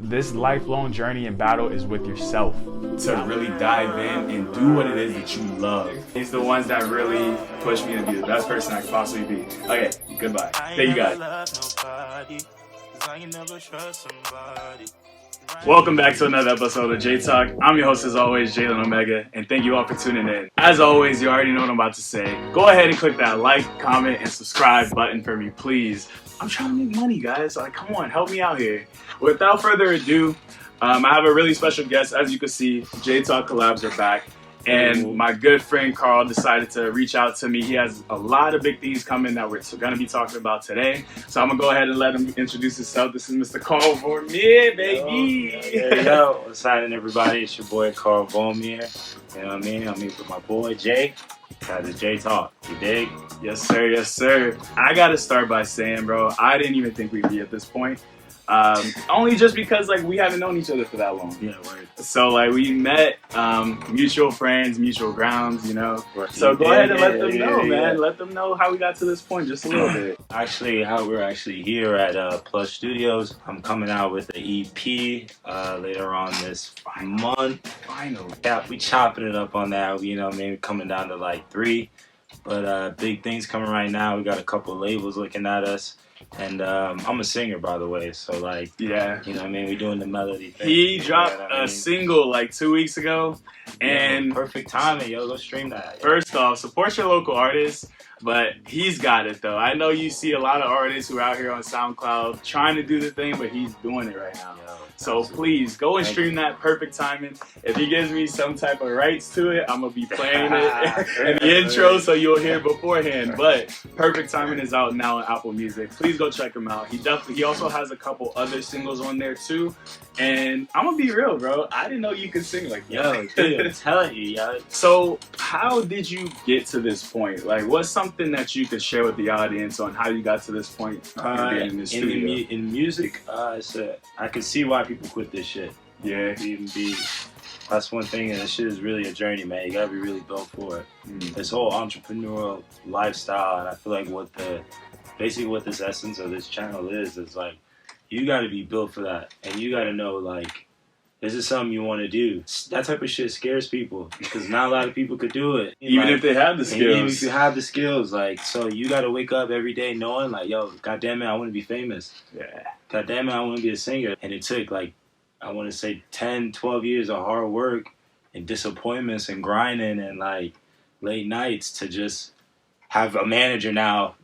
this lifelong journey and battle is with yourself. To really dive in and do what it is that you love. These are the ones that really push me to be the best person I could possibly be. Okay, goodbye. Thank you guys. Welcome back to another episode of JayTalk. I'm your host as always, Jalen Omega, and thank you all for tuning in. As always, you already know what I'm about to say. Go ahead and click that like, comment, and subscribe button for me, please. I'm trying to make money, guys. Like, come on, help me out here. Without further ado, I have a really special guest. As you can see, JayTalk collabs are back. And my good friend Carl decided to reach out to me. He has a lot of big things coming that we're going to be talking about today. So I'm going to go ahead and let him introduce himself. This is Mr. Carl Volmir, baby. Yo, what's happening, everybody? It's your boy Carl Volmir. You know what I mean? I'm here with my boy Jay. That's JayTalk. You dig? Yes, sir. Yes, sir. I got to start by saying, bro, I didn't even think we'd be at this point. Only just because like we haven't known each other for that long. Yeah, word. So like we met, mutual friends, mutual grounds, you know. So go ahead and let them know, man. Let them know how we got to this point, just a little bit. Actually, how we're actually here at Plus Studios. I'm coming out with an EP later on this month. Finally. Yeah, we chopping it up on that. You know, maybe coming down to like 3. But big things coming right now. We got a couple labels looking at us. And I'm a singer, by the way, so like, yeah, you know what I mean, we're doing the melody thing. He dropped a single like 2 weeks ago, and perfect timing, yo, go stream that. First off, support your local artists, but he's got it though. I know you see a lot of artists who are out here on SoundCloud trying to do the thing, but he's doing it right now. So please go and stream that. Perfect timing. If he gives me some type of rights to it, I'm gonna be playing it in the intro, so you'll hear beforehand. But Perfect Timing is out now on Apple Music. Please go check him out. He also has a couple other singles on there too. And I'm gonna be real, bro. I didn't know you could sing like that. Yo, dude, I'm telling you, yo. So how did you get to this point? Like, what's something that you could share with the audience on how you got to this point being in the studio? In music, I could see why people quit this shit. Yeah. That's one thing, and this shit is really a journey, man. You gotta be really built for it. This whole entrepreneurial lifestyle, and I feel like basically what this essence of this channel is like, you gotta be built for that, and you gotta know, like, this is something you want to do. That type of shit scares people, because not a lot of people could do it. Even if they have the skills. Even if you have the skills, like, so you gotta wake up every day knowing, like, yo, goddamn it, I want to be famous. Yeah. Goddamn it, I want to be a singer. And it took, like, I want to say 10, 12 years of hard work and disappointments and grinding and, like, late nights to just have a manager now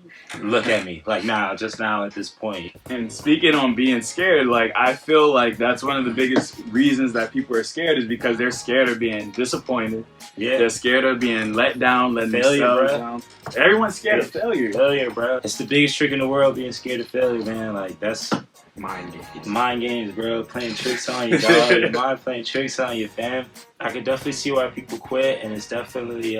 look at me. Like, just now at this point. And speaking on being scared, like, I feel like that's one of the biggest reasons that people are scared is because they're scared of being disappointed. Yeah. They're scared of being let down, letting themselves down. Everyone's scared of failure. Failure, bro. It's the biggest trick in the world, being scared of failure, man. Like, that's mind games. Mind games, bro. Playing tricks on you, dog. Your mind playing tricks on you, fam. I can definitely see why people quit, and it's definitely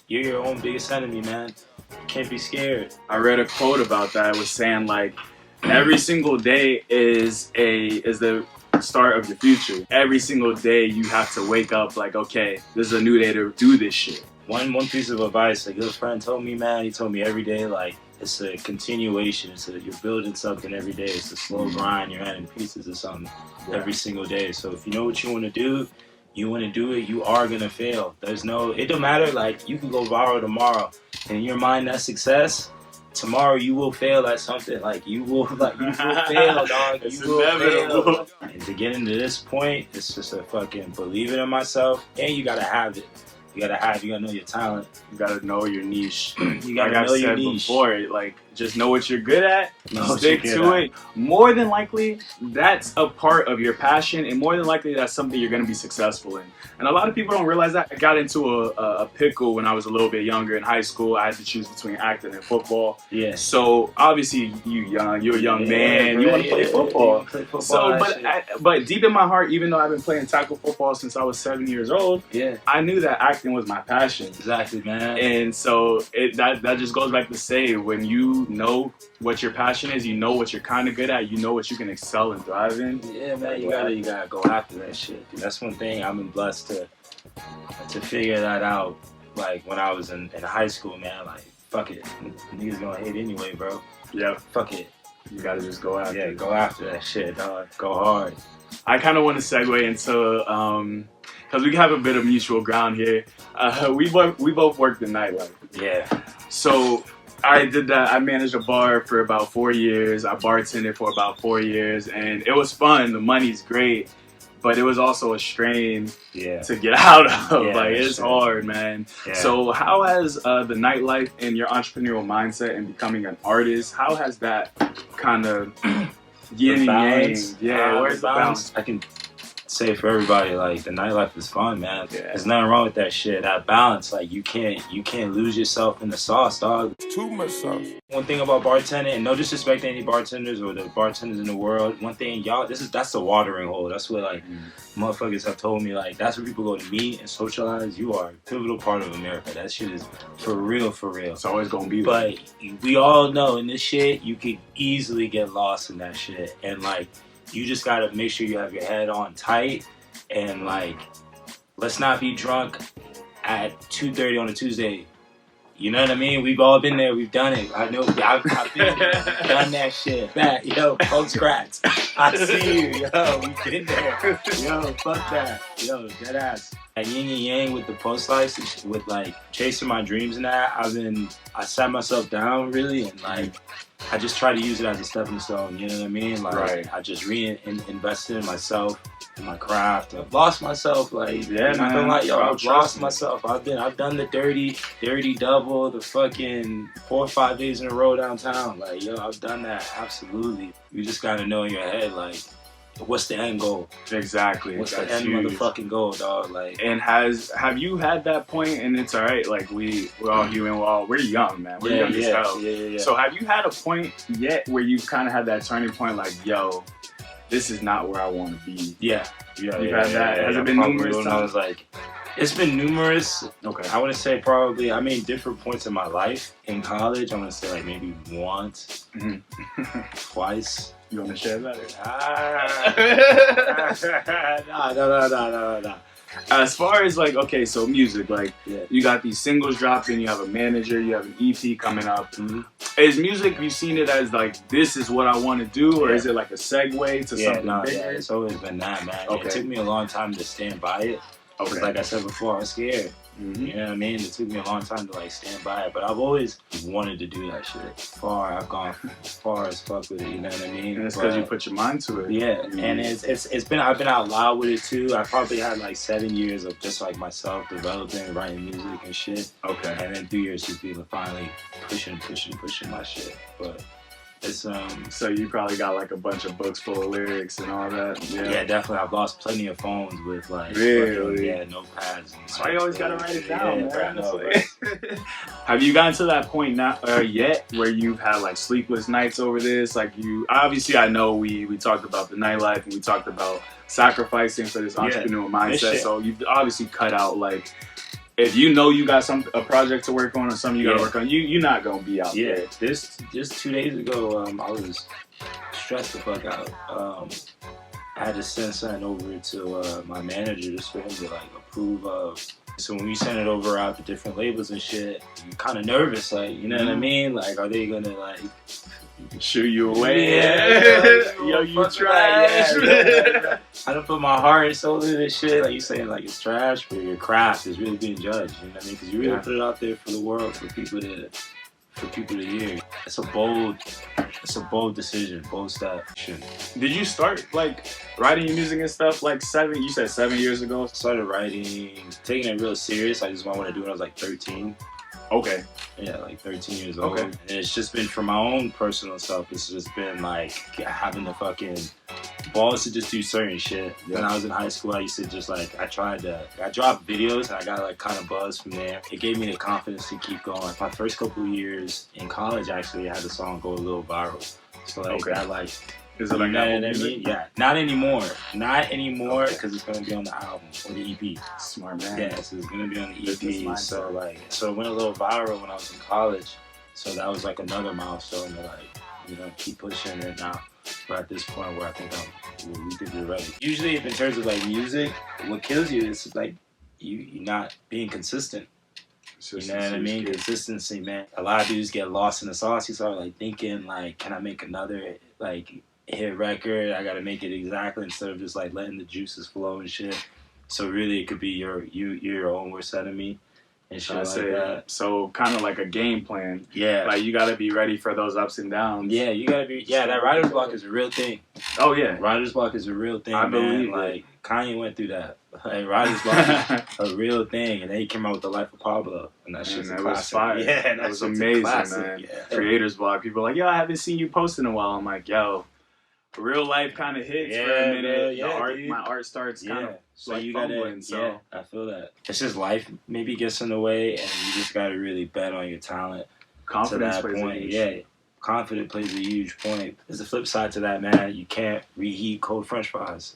you're your own biggest enemy, man. You can't be scared. I read a quote about that. It was saying, like, every single day is the start of your future. Every single day you have to wake up like, okay, this is a new day to do this shit. One piece of advice a good friend told me, man. He told me every day, like, it's a continuation. You're building something every day. It's a slow grind. You're adding pieces of something every single day. So if you know what you want to do, you want to do it, you are going to fail. It don't matter. Like, you can go viral tomorrow. And in your mind, that's success. Tomorrow you will fail at something. Like, you will fail, dog. It's you will inevitable. fail. And to get into this point, it's just a fucking believing in myself. And you got to have it. You gotta know your talent. You gotta know your niche. You gotta know your niche. Before, like, just know what you're good at, stick to it. More than likely, that's a part of your passion, and more than likely, that's something you're gonna be successful in. And a lot of people don't realize that. I got into a pickle when I was a little bit younger in high school. I had to choose between acting and football. Yeah. So obviously, you're a young man. You want to play football. But deep in my heart, even though I've been playing tackle football since I was 7 years old, I knew that acting was my passion. Exactly, man. And so that just goes back to say, when you know what your passion is, you know what you're kind of good at, you know what you can excel and thrive in. Yeah, man, you gotta go after that shit, dude. That's one thing I've been blessed to figure that out. Like, when I was in high school, man, like, fuck it, niggas gonna hate anyway, bro. Yeah. Fuck it. You gotta just go after it. Go after that shit, dog. Go hard. I kind of want to segue into, because we have a bit of mutual ground here. We both worked in nightlife. Yeah. So I did that. I managed a bar for about 4 years. I bartended for about 4 years, and it was fun. The money's great, but it was also a strain to get out of. Yeah, like, it's hard, man. Yeah. So how has the nightlife and your entrepreneurial mindset and becoming an artist, how has that kind of yin and yang? Yeah, where's the balance? I can say for everybody, like, the nightlife is fun, man. Yeah. There's nothing wrong with that shit. That balance, like, you can't lose yourself in the sauce, dog. Too much sauce. One thing about bartending, and no disrespect to any bartenders or the bartenders in the world, one thing, y'all, that's the watering hole. That's what, like, motherfuckers have told me, like, that's where people go to meet and socialize. You are a pivotal part of America. That shit is for real, for real. It's always gonna be there. But we all know in this shit, you could easily get lost in that shit. And, like, you just gotta make sure you have your head on tight, and, like, let's not be drunk at 2:30 on a Tuesday. You know what I mean? We've all been there. We've done it. I know. I've been there, done that shit. That, yo, folks, cracks. I see you. Yo, we've been there. Yo, fuck that. Yo, dead ass. That yin and yang with the post life, with, like, chasing my dreams and that, I sat myself down, really, and, like, I just try to use it as a stepping stone, you know what I mean? Like, I just invested in myself, in my craft. I've lost myself, like, yeah, I'm not gonna lie, yo, I've lost myself. I've done the dirty double, the fucking 4 or 5 days in a row downtown. Like, yo, I've done that, absolutely. You just gotta know in your head, like, what's the end goal? Exactly. What's the end motherfucking goal, dog? Like, and have you had that point? And it's all right. Like, we're all human. We're young, man. We're young as hell. Yeah. So have you had a point yet where you kind of had that turning point? Like, yo, this is not where I want to be. Yeah. You've had that. Has it been numerous times? I was like, it's been numerous. Okay. I want to say probably, I mean, different points in my life. In college, I want to say, like, maybe once, twice. You want to share that? No. As far as, like, okay, so music, like, you got these singles dropping, you have a manager, you have an EP coming up. Is music, you seen it as, like, this is what I want to do, or is it like a segue to something bigger? Yeah, it's always been that, man. Okay. It took me a long time to stand by it. Because, like I said before, I was scared. You know what I mean? It took me a long time to, like, stand by it. But I've always wanted to do that shit. I've gone far as fuck with it, you know what I mean? And it's because you put your mind to it. Yeah, and I've been out loud with it too. I probably had like 7 years of just, like, myself developing, writing music and shit. Okay. And then 2 years just being finally pushing my shit. But it's so you probably got, like, a bunch of books full of lyrics and all that. Yeah, definitely. I've lost plenty of phones with, like, really? notepads. That's why you always gotta write it down, man. Know, Have you gotten to that point now yet where you've had, like, sleepless nights over this? Like, you obviously, I know we talked about the nightlife and we talked about sacrificing for this entrepreneurial mindset. So you've obviously cut out, like, if you know you got a project to work on or something you gotta work on, you're not gonna be out there. Just 2 days ago, I was stressed the fuck out. I had to send something over to my manager just for him to, like, approve of. So when we send it over out to different labels and shit, you're kind of nervous, like, you know what I mean? Like, are they gonna, like, shoo you away? Yo, you trash. I don't put my heart and soul into this shit. Like, you saying, like, it's trash, but your craft is really being judged. You know what I mean? Because you really put it out there for the world, for people to hear. It's a bold decision, bold step. Did you start, like, writing your music and stuff, like, you said 7 years ago? Started writing, taking it real serious. I just wanted to do it when I was like 13. Okay. Yeah, like 13 years old. Okay. And it's just been for my own personal self. It's just been like having the fucking balls to just do certain shit. When I was in high school, I used to just, like, I dropped videos and I got, like, kind of buzzed from there. It gave me the confidence to keep going. My first couple of years in college, actually, I had the song go a little viral. So, like, that, like, is it like that? I mean? Yeah, not anymore. Not anymore, because it's gonna be on the album or the EP. Smart man. Yeah, so it's gonna be on the EP. So, like, it went a little viral when I was in college. So that was, like, another milestone to, like, you know, keep pushing it. Now we're at this point where I think we could be ready. Usually, if in terms of, like, music, what kills you is, like, you not being consistent. You know what I mean? Consistency, man. A lot of dudes get lost in the sauce. You start like thinking, like, can I make another like hit record? I gotta make it exactly instead of just like letting the juices flow and shit. So really, it could be you're your own worst enemy and shit like that. So kind of like a game plan. Yeah. Like you gotta be ready for those ups and downs. Yeah, you gotta be. Yeah, that writer's block is a real thing. Oh yeah, writer's block is a real thing. I believe like Kanye went through that. Like writer's block is a real thing, and then he came out with The Life of Pablo, and that shit's a classic. Was fire. Yeah, that was amazing, man. Yeah. Creator's block. People are like, yo, I haven't seen you post in a while. I'm like, yo, real life kind of hits for a minute. My art starts kind of so like you fumbling. Yeah, I feel that. It's just life maybe gets in the way, and you just gotta really bet on your talent. Confidence plays a huge confidence plays a huge point. There's the flip side to that, man. You can't reheat cold French fries.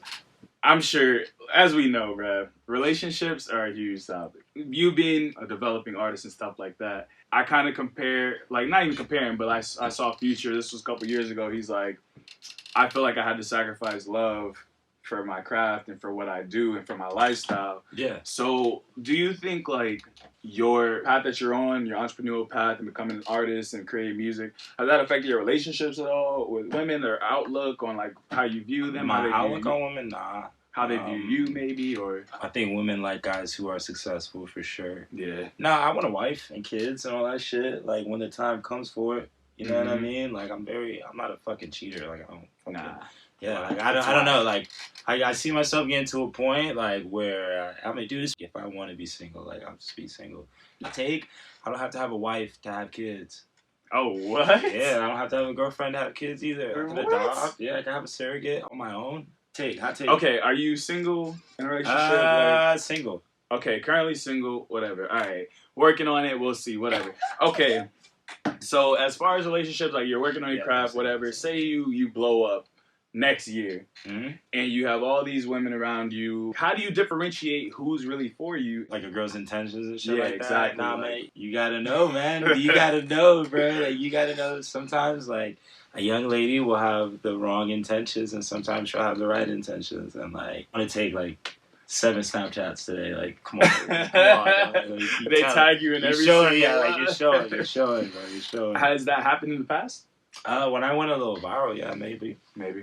I'm sure, as we know, bruh, relationships are a huge topic. You being a developing artist and stuff like that, I kind of compare, like not even comparing, but I saw Future, this was a couple years ago, he's like, I feel like I had to sacrifice love for my craft and for what I do and for my lifestyle. Yeah. So do you think like your path that you're on, your entrepreneurial path and becoming an artist and creating music, has that affected your relationships at all with women or outlook on like how you view them? My outlook on women, nah. How they view you maybe, or? I think women like guys who are successful for sure. Yeah. Nah, I want a wife and kids and all that shit. Like when the time comes for it, you know what I mean? Like I'm not a fucking cheater. Like I don't fucking, yeah, like I don't know. Like I see myself getting to a point like where I'm gonna do this if I want to be single. Like I'll just be single. I don't have to have a wife to have kids. Oh what? Yeah, I don't have to have a girlfriend to have kids either. I can adopt. Yeah, I can have a surrogate on my own. Okay, are you single in a relationship? Single. Okay, currently single. Whatever. All right, working on it. We'll see. Whatever. Okay. So as far as relationships, like you're working on your craft, whatever. Say you blow up next year, and you have all these women around you. How do you differentiate who's really for you? Like a girl's intentions and shit like exactly. that? Nah, man. You gotta know, man. You gotta know, bro. Like, you gotta know sometimes, like, a young lady will have the wrong intentions, and sometimes she'll have the right intentions. And, like, I want to take, like, 7 Snapchats today. Like, come on. Like, they tag you in every single you're showing, bro. You're showing. Has that happened in the past? When I went a little viral, yeah, maybe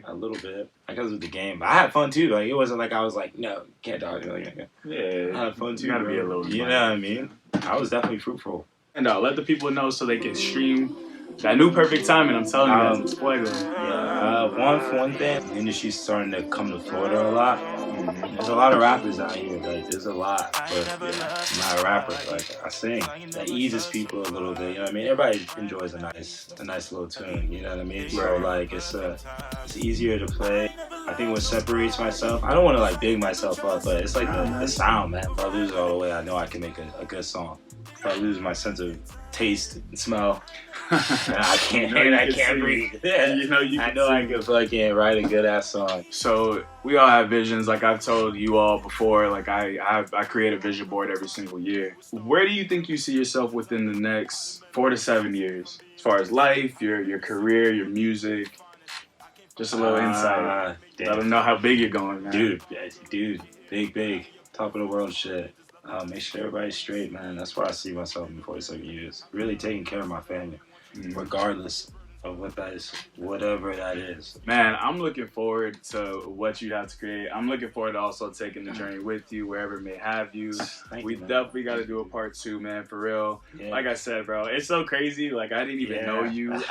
a little bit because of the game. But I had fun too. Like it wasn't like I was like, no, can't talk. Like, yeah, I had fun too. You gotta be a little. You know what I mean? I was definitely fruitful. And let the people know so they can stream that new Perfect Timing. I'm telling you, guys, yeah. One thing, the industry's starting to come to Florida a lot. There's a lot of rappers out here. Like there's a lot, but I'm not a rapper. Like I sing. That eases people a little bit. You know what I mean? Everybody enjoys a nice little tune. You know what I mean? So like it's easier to play. I think what separates myself, I don't want to like big myself up, but it's like the sound, man. If I lose it all the way, I know I can make a good song. If I lose my sense of taste and smell, I can't breathe. Yeah. I know I can fucking write a good ass song. So we all have visions. Like I've told you all before, like I create a vision board every single year. Where do you think you see yourself within the next 4 to 7 years, as far as life, your career, your music? Just a little insight. Let them know how big you're going, man. Dude, big, top of the world shit. Make sure everybody's straight, man. That's where I see myself in 47 years. Really taking care of my family, regardless of what that is, whatever that is. Man, I'm looking forward to what you have to create. I'm looking forward to also taking the journey with you, wherever it may have you. We definitely got to do a part 2, man, for real. Yeah. Like I said, bro, it's so crazy. Like, I didn't even know you, like,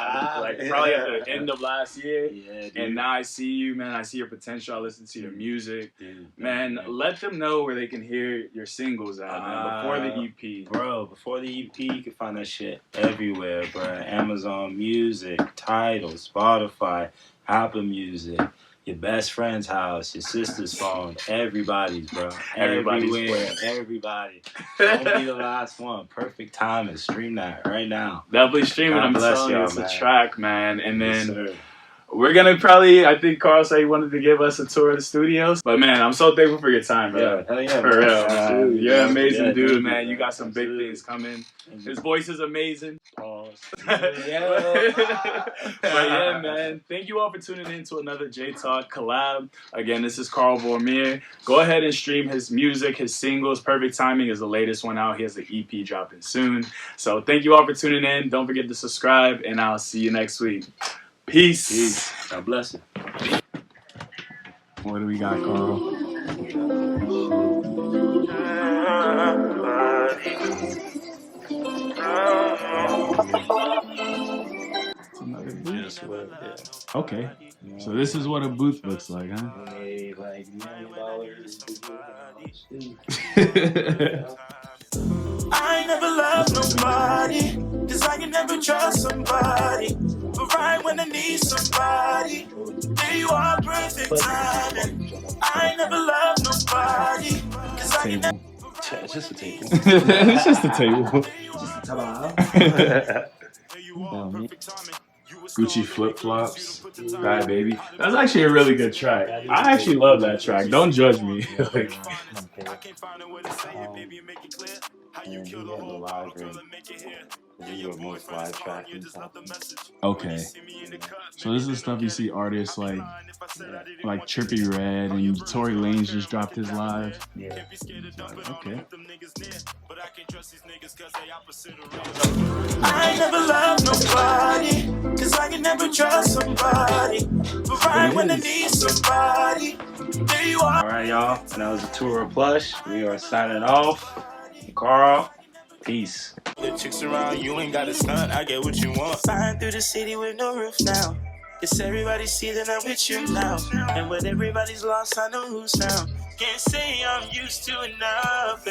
probably at the end of last year. Yeah, and now I see you, man. I see your potential. I listen to your music. Man, let them know where they can hear your singles at, man, before the EP. Bro, before the EP, you can find that shit everywhere, bro. Amazon Music, Tidal, Spotify, Apple Music, your best friend's house, your sister's phone, everybody's, bro. Everywhere, everybody. Don't be the last one. Perfect timing. Stream that right now. Definitely stream it. I'm telling you, it's a track, man. And then we're gonna probably, I think Carl said he wanted to give us a tour of the studios. But man, I'm so thankful for your time, bro. Yeah, hell yeah, For man. real. Absolutely, You're an bro. amazing Yeah, dude, thank man. you, You bro. got some big Absolutely. things coming. Thank His you. voice is amazing. Pause. But yeah, man. Thank you all for tuning in to another JayTalk collab. Again, this is Carl Volmir. Go ahead and stream his music, his singles. Perfect Timing is the latest one out. He has an EP dropping soon. So thank you all for tuning in. Don't forget to subscribe, and I'll see you next week. Peace. Peace. God bless you. What do we got, Carl? It's another booth. Okay. So this is what a booth looks like, huh? Made like $1 million. I ain't never loved nobody, cause I can never trust somebody. But right when I need somebody, there you are, perfect timing. I ain't never loved nobody, cause I can never. It's just a table. It's just a table. Gucci flip flops, Bad Baby. That's actually a really good track. I actually love that track. Don't judge me. Like, okay. So this is the stuff you see artists like Trippie Redd and Tory Lanez just dropped his live. Yeah. Okay. I ain't never loved nobody, cause I can never trust somebody. But right when I need somebody, there you are. Alright, y'all. And that was a tour of Plush. We are signing off. Carl, peace. The chicks around you ain't got a stunt, I get what you want. Flying through the city with no roof now. It's everybody see that I'm with you now. And when everybody's lost, I know who's found. Can't say I'm used to enough.